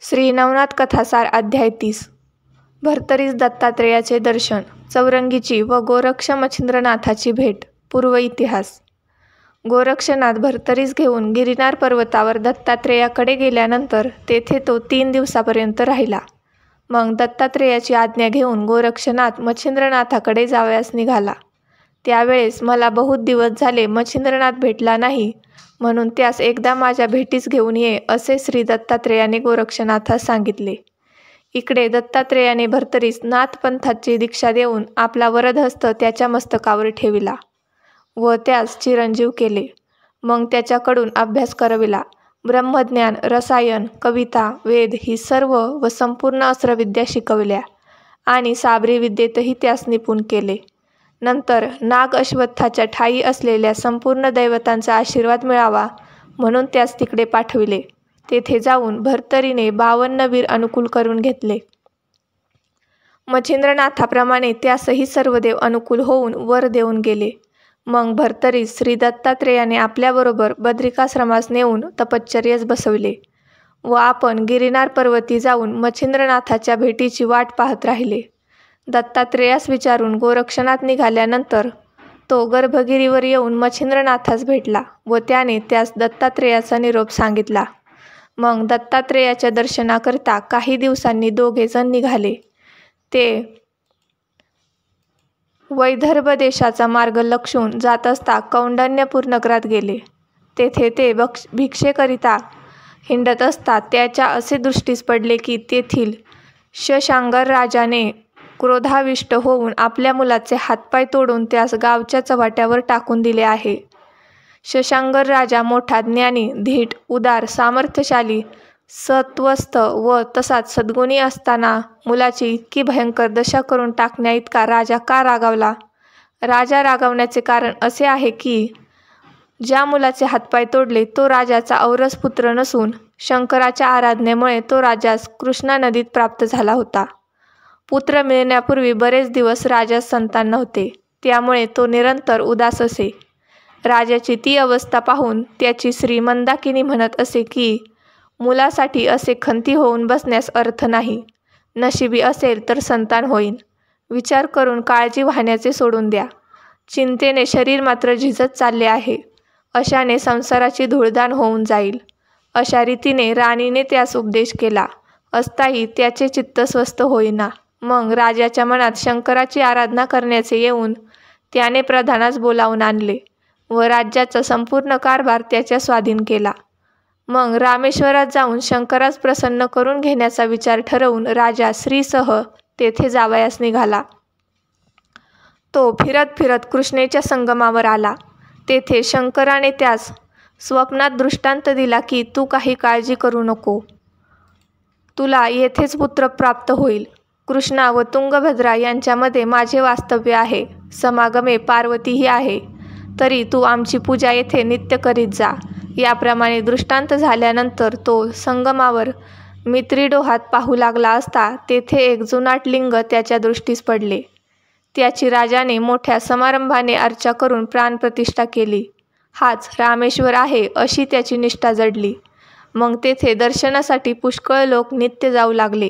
श्री नवनाथ कथासार अध्याय 30. भर्तरीस दत्तात्रेयाचे दर्शन, चौरंगीची व गोरक्ष मच्छिंद्रनाथाची भेट. पूर्व इतिहास. गोरक्षनाथ भर्तरीस घेऊन गिरिनार पर्वतावर दत्तात्रेयाकडे गेल्यानंतर तेथे तो 3 दिवसापर्यंत राहिला. मग दत्तात्रेयाची आज्ञा घेऊन गोरक्षनाथ मच्छिंद्रनाथाकडे जावयास निघाला. त्यावेळेस मला बहुत दिवस झाले मच्छिंद्रनाथ भेटला नाही, म्हणून त्यास एकदा माझ्या भेटीस घेऊन ये, असे श्री दत्तात्रेयाने गोरक्षनाथास सांगितले. इकडे दत्तात्रेयाने भर्तरीस नाथपंथाची दीक्षा देऊन आपला वरदहस्त त्याच्या मस्तकावर ठेविला व त्यास चिरंजीव केले. मग त्याच्याकडून अभ्यास करविला. ब्रह्मज्ञान, रसायन, कविता, वेद ही सर्व व संपूर्ण अस्त्रविद्या शिकवल्या आणि साबरी विद्येतही त्यास निपुण केले. नंतर नाग अश्वत्थाच्या ठायी असलेल्या संपूर्ण दैवतांचा आशीर्वाद मिळावा म्हणून त्यास तिकडे पाठविले. तेथे जाऊन भर्तरीने 52 वीर अनुकूल करून घेतले. मच्छिंद्रनाथाप्रमाणे त्यासही सर्व देव अनुकूल होऊन वर देऊन गेले. मग भर्तरीस श्री दत्तात्रेयाने आपल्याबरोबर बद्रिकाश्रमास नेऊन तपश्चर्येस बसविले व आपण गिरिनार पर्वती जाऊन मच्छिंद्रनाथाच्या भेटीची वाट पाहत राहिले. दत्तात्रेयास विचारून गोरक्षनाथ निघाल्यानंतर तो गर्भगिरीवर येऊन मच्छिंद्रनाथास भेटला व त्याने त्यास दत्तात्रेयाचा निरोप सांगितला. मग दत्तात्रेयाच्या दर्शनाकरिता काही दिवसांनी दोघे जण निघाले. ते वैदर्भ देशाचा मार्ग लक्षून जात असता कौंडण्यपूर नगरात गेले. तेथे ते भिक्षेकरिता हिंडत असता त्याच्या असे दृष्टीस पडले की तेथील शशांगर राजाने क्रोधाविष्ट होऊन आपल्या मुलाचे हातपाय तोडून त्यास गावच्या चव्हाट्यावर टाकून दिले आहे. शशांगर राजा मोठा ज्ञानी, धीट, उदार, सामर्थ्यशाली, सत्वस्थ व तसाच सद्गुणी असताना मुलाची इतकी भयंकर दशा करून टाकण्या इतका राजा का रागावला? राजा रागावण्याचे कारण असे आहे की ज्या मुलाचे हातपाय तोडले तो राजाचा औरस पुत्र नसून शंकराच्या आराधनेमुळे तो राजास कृष्णा नदीत प्राप्त झाला होता. पुत्र मिळण्यापूर्वी बरेच दिवस राजास संतान नव्हते, त्यामुळे तो निरंतर उदास असे. राजाची ती अवस्था पाहून त्याची श्री मंदाकिनी म्हणत असे की मुलासाठी असे खंती होऊन बसण्यास अर्थ नाही. नशिबी असेल तर संतान होईन. विचार करून काळजी वाहण्याचे सोडून द्या. चिंतेने शरीर मात्र झिजत चालले आहे. अशाने संसाराची धूळदाण होऊन जाईल. अशा रीतीने राणीने त्यास उपदेश केला असताही त्याचे चित्त स्वस्थ होईना. मग राजाच्या मनात शंकराची आराधना करण्याचे येऊन त्याने प्रधानास बोलावून आणले व राज्याचा संपूर्ण कारभार त्याच्या स्वाधीन केला. मग रामेश्वरात जाऊन शंकरास प्रसन्न करून घेण्याचा विचार ठरवून राजा श्रीसह तेथे जावयास निघाला. तो फिरत फिरत कृष्णेच्या संगमावर आला. तेथे शंकराने त्यास स्वप्नात दृष्टांत दिला की तू काही काळजी करू नको, तुला येथेच पुत्र प्राप्त होईल. कृष्णा व तुंगभद्रा यांच्यामध्ये माझे वास्तव्य आहे. समागमे पार्वतीही आहे. तरी तू आमची पूजा येथे नित्य करीत जा. याप्रमाणे दृष्टांत झाल्यानंतर तो संगमावर मित्रीडोहात पाहू लागला असता तेथे एक जुनाट लिंग त्याच्या दृष्टीस पडले. त्याची राजाने मोठ्या समारंभाने अर्चा करून प्राणप्रतिष्ठा केली. हाच रामेश्वर आहे अशी त्याची निष्ठा जडली. मग तेथे दर्शनासाठी पुष्कळ लोक नित्य जाऊ लागले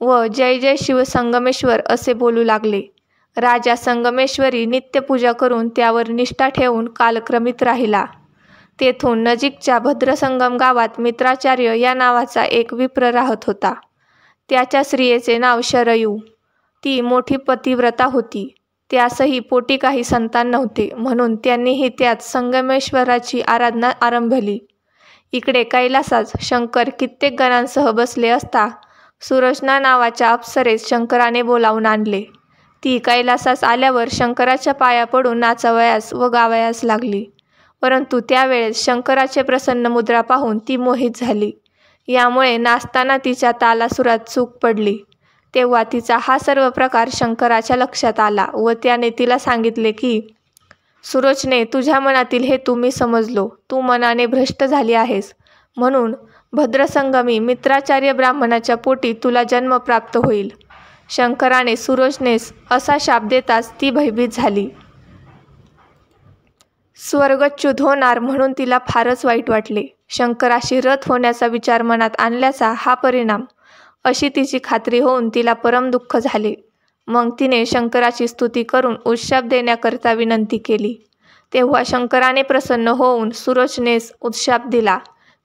व जय जय शिव संगमेश्वर असे बोलू लागले. राजा संगमेश्वरी नित्यपूजा करून त्यावर निष्ठा ठेवून कालक्रमित राहिला. तेथून नजीकच्या भद्रसंगम गावात मित्राचार्य या नावाचा एक विप्र राहत होता. त्याच्या स्त्रियेचे नाव शरयू. ती मोठी पतिव्रता होती. त्यासही पोटी काही संतान नव्हते, म्हणून त्यांनीही त्यात संगमेश्वराची आराधना आरंभली. इकडे कैलासात शंकर कित्येक गणांसह बसले असता सुरचना नावाच्या अप्सरेस शंकराने बोलावून आणले. ती कैलासास आल्यावर शंकराच्या पाया पडून नाचावयास व गावयास लागली. परंतु त्यावेळेस शंकराचे प्रसन्न मुद्रा पाहून ती मोहित झाली. यामुळे नाचताना तिच्या तालासुरात चूक पडली. तेव्हा तिचा हा सर्व प्रकार शंकराच्या लक्षात आला व त्याने तिला सांगितले की सुरोचने, तुझ्या मनातील हेतू मी समजलो. तू मनाने भ्रष्ट झाली आहेस, म्हणून भद्रसंगमी मित्राचार्य ब्राह्मणाच्या पोटी तुला जन्म प्राप्त होईल. शंकराने सुरोचनेस असा शाप देताच ती भयभीत झाली. स्वर्गच्युत होणार म्हणून तिला फारच वाईट वाटले. शंकराशी रथ होण्याचा विचार मनात आणल्याचा हा परिणाम, अशी तिची खात्री होऊन तिला परम दुःख झाले. मग तिने शंकराची स्तुती करून उत्शाप देण्याकरता विनंती केली. तेव्हा शंकराने प्रसन्न होऊन सुरोचनेस उत्शाप दिला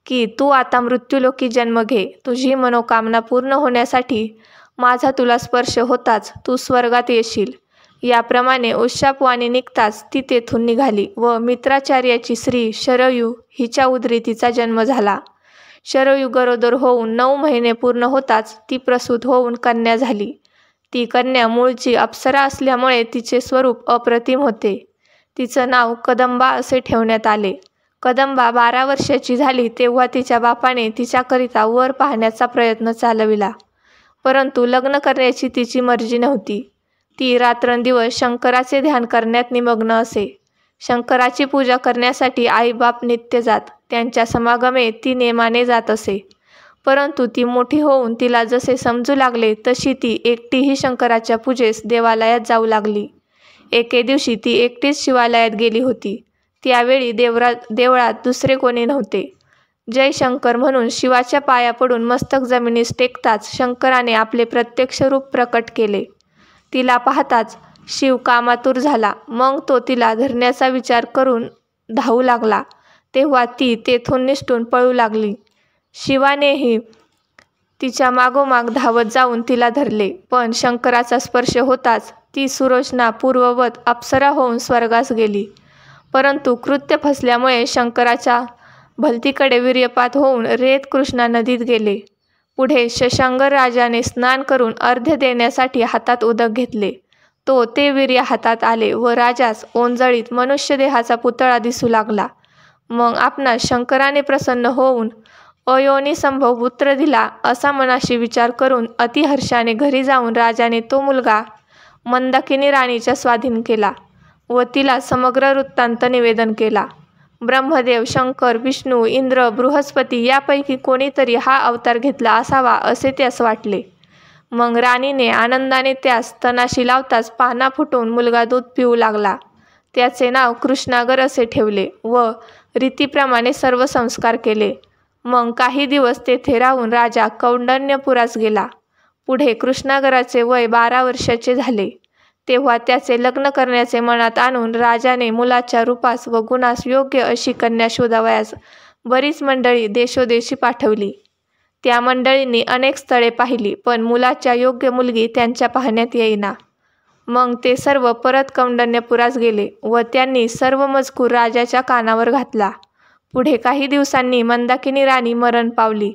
की तू आता मृत्यूलोकी जन्म घे. तुझी मनोकामना पूर्ण होण्यासाठी माझा तुला स्पर्श होताच तू स्वर्गात येशील. याप्रमाणे उत्शापवाणी निघताच ती तेथून निघाली व मित्राचार्याची स्त्री शरयू हिच्या उदरी तिचा जन्म झाला. शरयू गरोदर होऊन 9 महिने पूर्ण होताच ती प्रसूत होऊन कन्या झाली. ती कन्या मूळची अप्सरा असल्यामुळे तिचे स्वरूप अप्रतिम होते. तिचं नाव कदंबा असे ठेवण्यात आले. कदंबा 12 वर्षाची झाली तेव्हा तिच्या बापाने तिच्याकरिता वर पाहण्याचा प्रयत्न चालविला, परंतु लग्न करण्याची तिची मर्जी नव्हती. ती रात्रंदिवस शंकराचे ध्यान करण्यात निमग्न असे. शंकराची पूजा करण्यासाठी आईबाप नित्य जात. त्यांच्या समागमे ती नेमाने जात असे. परंतु ती मोठी होऊन तिला जसे समजू लागले तशी ती एकटीही शंकराच्या पूजेस देवालयात जाऊ लागली. एके दिवशी ती एकटीच शिवालयात गेली होती. त्यावेळी देवळात दुसरे कोणी नव्हते. जय शंकर म्हणून शिवाच्या पाया पडून मस्तक जमिनीस टेकताच शंकराने आपले प्रत्यक्ष रूप प्रकट केले. तिला पाहताच शिव कामातुर झाला. मग तो तिला धरण्याचा विचार करून धावू लागला. तेव्हा ती तेथून निसटून पळू लागली. शिवानेही तिच्या मागोमाग धावत जाऊन तिला धरले, पण शंकराचा स्पर्श होताच ती सुरोचना पूर्ववत अप्सरा होऊन स्वर्गास गेली. परंतु कृत्य फसल्यामुळे शंकराच्या भलतीकडे वीर्यपात होऊन रेत कृष्णा नदीत गेले. पुढे शशांकर राजाने स्नान करून अर्घ्य देण्यासाठी हातात उदक घेतले. ते वीर्य हातात आले व राजास ओंजळीत मनुष्यदेहाचा पुतळा दिसू लागला. मग आपणास शंकराने प्रसन्न होऊन अयोनिसंभव पुत्र दिला असा मनाशी विचार करून अतिहर्षाने घरी जाऊन राजाने तो मुलगा मंदाकिनी राणीच्या स्वाधीन केला व तिला समग्र वृत्तांत निवेदन केला. ब्रह्मदेव, शंकर, विष्णू, इंद्र, बृहस्पती यापैकी कोणीतरी हा अवतार घेतला असावा असे त्यास वाटले. मग राणीने आनंदाने त्यास स्तनाशी लावताच पाना फुटून मुलगा दूध पिऊ लागला. त्याचे नाव कृष्णागर असे ठेवले व रीतीप्रमाणे सर्व संस्कार केले. मग काही दिवस तेथे राहून राजा कौंडण्यपुरास गेला. पुढे कृष्णागराचे वय 12 वर्षाचे झाले. तेव्हा त्याचे लग्न करण्याचे मनात आणून राजाने मुलाच्या रूपास व गुणास योग्य अशी कन्या शोधावयास बरीच मंडळी देशोदेशी पाठवली. त्या मंडळींनी अनेक स्थळे पाहिली, पण मुलाच्या योग्य मुलगी त्यांच्या पाहण्यात येईना. मग ते सर्व परत कौंडण्यपुरास गेले व त्यांनी सर्व मजकूर राजाच्या कानावर घातला. पुढे काही दिवसांनी मंदाकिनी राणी मरण पावली.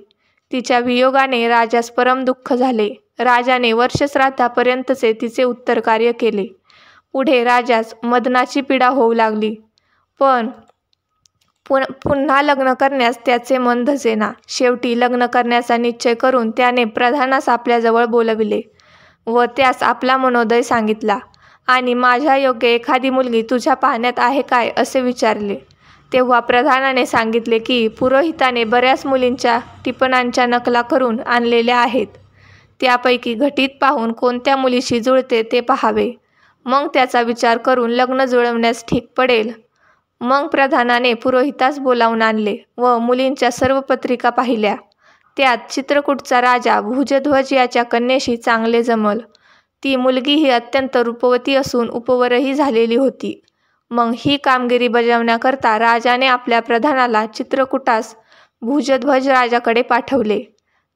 तिच्या वियोगाने राजास परम दुःख झाले. राजाने वर्षश्राद्धापर्यंतचे तिचे उत्तर कार्य केले. पुढे राजास मदनाची पीडा होऊ लागली, पण पुन्हा लग्न करण्यास त्याचे मन धसेना. शेवटी लग्न करण्याचा निश्चय करून त्याने प्रधानास आपल्याजवळ बोलविले व त्यास आपला मनोदय सांगितला आणि माझ्या योग्य एखादी मुलगी तुझ्या पाहण्यात आहे काय असे विचारले. तेव्हा प्रधानाने सांगितले की पुरोहिताने बऱ्याच मुलींच्या टिपणांच्या नकला करून आणलेल्या आहेत. त्यापैकी घटीत पाहून कोणत्या मुलीशी जुळते ते पाहावे. मग त्याचा विचार करून लग्न जुळवण्यास ठीक पडेल. मग प्रधानाने पुरोहितास बोलावून आणले व मुलींच्या सर्व पत्रिका पाहिल्या. त्यात चित्रकूटचा राजा भुजध्वज याच्या कन्येशी चांगले जमल. ती मुलगी ही अत्यंत रूपवती असून उपवरही झालेली होती. मग ही कामगिरी बजावण्याकरता राजाने आपल्या प्रधानाला चित्रकूटास भुजध्वज राजाकडे पाठवले.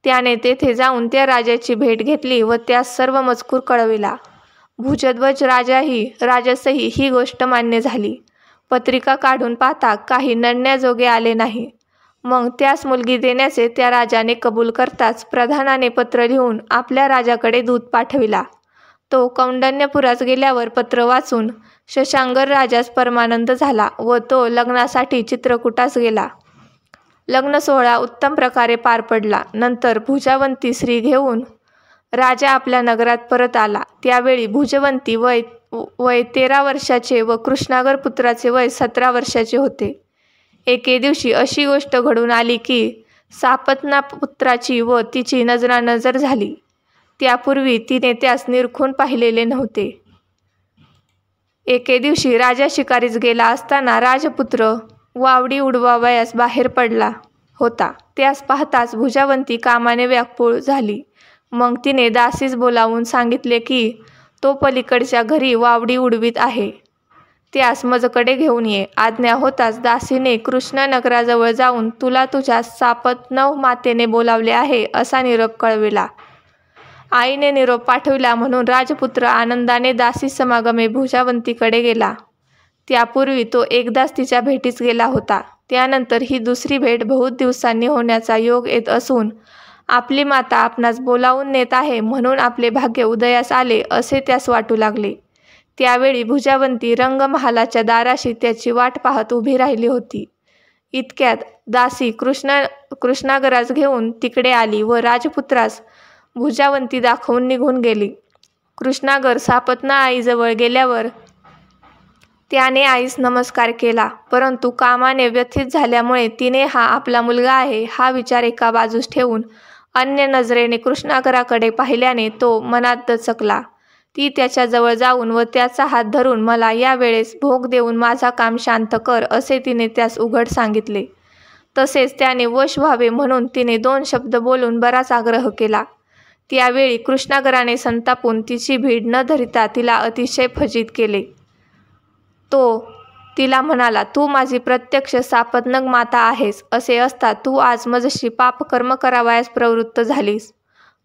त्याने तेथे जाऊन त्या राजाची भेट घेतली व त्यास सर्व मजकूर कळविला. भुजध्वज राजासही ही गोष्ट मान्य झाली. पत्रिका काढून पाहता काही नडण्याजोगे आले नाही. मग त्यास मुलगी देण्याचे त्या राजाने कबूल करताच प्रधानाने पत्र लिहून आपल्या राजाकडे दूत पाठविला. तो कौंडण्यपुरास गेल्यावर पत्र वाचून शशांकर राजास परमानंद झाला व तो लग्नासाठी चित्रकूटास गेला. लग्न सोहळा उत्तम प्रकारे पार पडला. नंतर भुजावंती स्त्री घेऊन राजा आपल्या नगरात परत आला. त्यावेळी भुजवंती वय 13 वर्षाचे व कृष्णागर पुत्राचे वय 17 वर्षाचे होते. एके दिवशी अशी गोष्ट घडून आली की सापतना पुत्राची व तिची नजरानजर झाली. त्यापूर्वी तिने त्यास निरखून पाहिलेले नव्हते. एके दिवशी राजा शिकारीस गेला असताना राजपुत्र वावडी उडवावयास बाहेर पडला होता. त्यास पाहताच भुजावंती कामाने व्याकुळ झाली. मग तिने दासीस बोलावून सांगितले की तो पलीकडच्या घरी वावडी उडवीत आहे, त्यास माझ्याकडे घेऊन ये. आज्ञा होताच दासीने कृष्णनगराजवळ जाऊन तुला तुझ्या सापत्नव मातेने बोलावले आहे असा निरोप कळविला. आईने निरोप पाठविला म्हणून राजपुत्र आनंदाने दासी समागमे भुजावंतीकडे गेला. त्यापूर्वी तो एकदाच तिच्या भेटीस गेला होता. त्यानंतर ही दुसरी भेट बहुत दिवसांनी होण्याचा योग येत असून आपली माता आपणास बोलावून नेत आहे म्हणून आपले भाग्य उदयास आले असे त्यास वाटू लागले. त्यावेळी भुजावंती रंगमहालाच्या दाराशी त्याची वाट पाहत उभी राहिली होती. इतक्यात दासी कृष्णागरास घेऊन तिकडे आली व राजपुत्रास भुजावंती दाखवून निघून गेली. कृष्णागर सापतना आईजवळ गेल्यावर त्याने आईस नमस्कार केला, परंतु कामाने व्यथित झाल्यामुळे तिने हा आपला मुलगा आहे हा विचार एका बाजूस ठेवून अन्य नजरेने कृष्णागराकडे पाहिल्याने तो मनात दचकला. ती त्याच्याजवळ जाऊन व त्याचा हात धरून मला या वेळेस भोग देऊन माझा काम शांत कर असे तिने त्यास उघड सांगितले. तसेच त्याने वश व्हावे म्हणून तिने 2 शब्द बोलून बराच आग्रह केला. त्यावेळी कृष्णागराने संतापून तिची भीड न धरिता तिला अतिशय फजित केले. तो तिला म्हणाला, तू माझी प्रत्यक्ष सापत्नग माता आहेस. असे असता तू आज माझशी पापकर्म करावयास प्रवृत्त झालीस.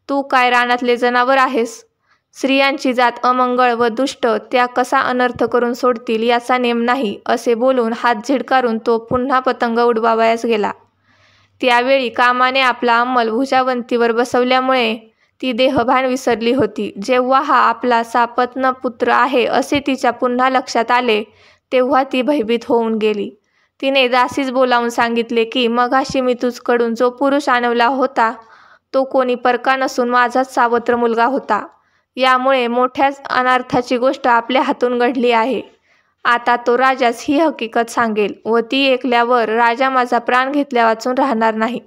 तू काय रानातले जनावर आहेस? स्त्रियांची जात अमंगळ व दुष्ट, त्या कसा अनर्थ करून सोडतील याचा नेम नाही. असे बोलून हात झिडकारून तो पुन्हा पतंग उडवावयास गेला. त्यावेळी कामाने आपला अंमल भुजावंतीवर बसवल्यामुळे ती देहभान विसरली होती. जेव्हा हा आपला सापत्न पुत्र आहे असे तिच्या पुन्हा लक्षात आले तेव्हा ती भयभीत होऊन गेली. तिने दासीस बोलावून सांगितले की मगाशी मी तुझकडून जो पुरुष आणवला होता तो कोणी परका नसून माझाच सावत्र मुलगा होता. यामुळे मोठ्याच अनर्थाची गोष्ट आपल्या हातून घडली आहे. आता तो राजास ही हकीकत सांगेल व ती ऐकल्यावर राजा माझा प्राण घेतल्या वाचून राहणार नाही.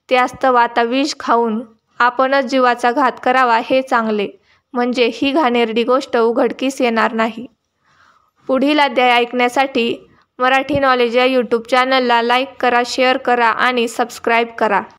त्यास्तव आता विष खाऊन आपणच जीवाचा घात करावा हे चांगले, म्हणजे ही घाणेरडी गोष्ट उघडकीस येणार नाही. पुढील अध्याय ऐकण्यासाठी मराठी नॉलेज या यूट्यूब चॅनलला लाईक करा, शेअर करा आणि सबस्क्राईब करा.